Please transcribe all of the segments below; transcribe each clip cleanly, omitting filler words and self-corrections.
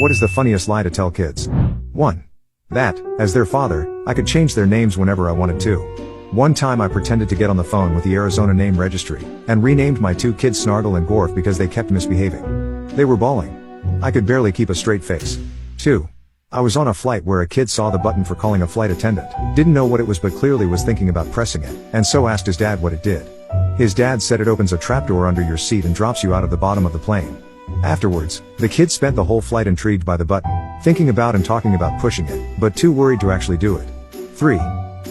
What is the funniest lie to tell kids? 1. That, as their father, I could change their names whenever I wanted to. One time I pretended to get on the phone with the Arizona name registry, and renamed my 2 kids Snargle and Gorf because they kept misbehaving. They were bawling. I could barely keep a straight face. 2. I was on a flight where a kid saw the button for calling a flight attendant, didn't know what it was but clearly was thinking about pressing it, and so asked his dad what it did. His dad said it opens a trapdoor under your seat and drops you out of the bottom of the plane. Afterwards, the kid spent the whole flight intrigued by the button, thinking about and talking about pushing it, but too worried to actually do it. 3.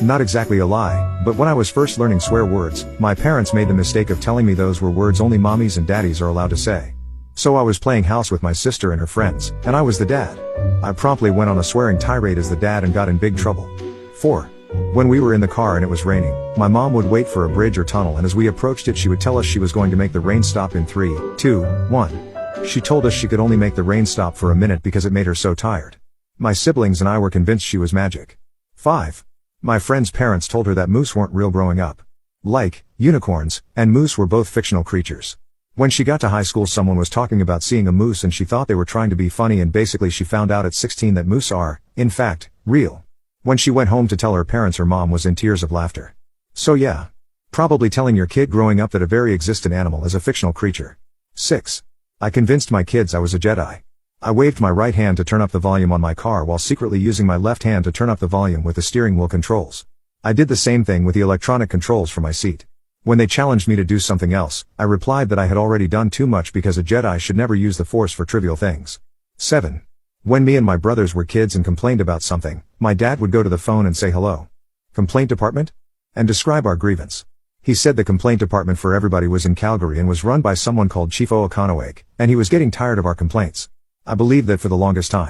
Not exactly a lie, but when I was first learning swear words, my parents made the mistake of telling me those were words only mommies and daddies are allowed to say. So I was playing house with my sister and her friends, and I was the dad. I promptly went on a swearing tirade as the dad and got in big trouble. 4. When we were in the car and it was raining, my mom would wait for a bridge or tunnel, and as we approached it she would tell us she was going to make the rain stop in 3, 2, 1. She told us she could only make the rain stop for a minute because it made her so tired. My siblings and I were convinced she was magic. 5. My friend's parents told her that moose weren't real growing up. Like, unicorns and moose were both fictional creatures. When she got to high school someone was talking about seeing a moose and she thought they were trying to be funny, and basically she found out at 16 that moose are, in fact, real. When she went home to tell her parents, her mom was in tears of laughter. So yeah. Probably telling your kid growing up that a very existent animal is a fictional creature. 6. I convinced my kids I was a Jedi. I waved my right hand to turn up the volume on my car while secretly using my left hand to turn up the volume with the steering wheel controls. I did the same thing with the electronic controls for my seat. When they challenged me to do something else, I replied that I had already done too much because a Jedi should never use the Force for trivial things. 7. When me and my brothers were kids and complained about something, my dad would go to the phone and say hello. Complaint department? And describe our grievance. He said the complaint department for everybody was in Calgary and was run by someone called Chief Oakanawake, and he was getting tired of our complaints. I believed that for the longest time.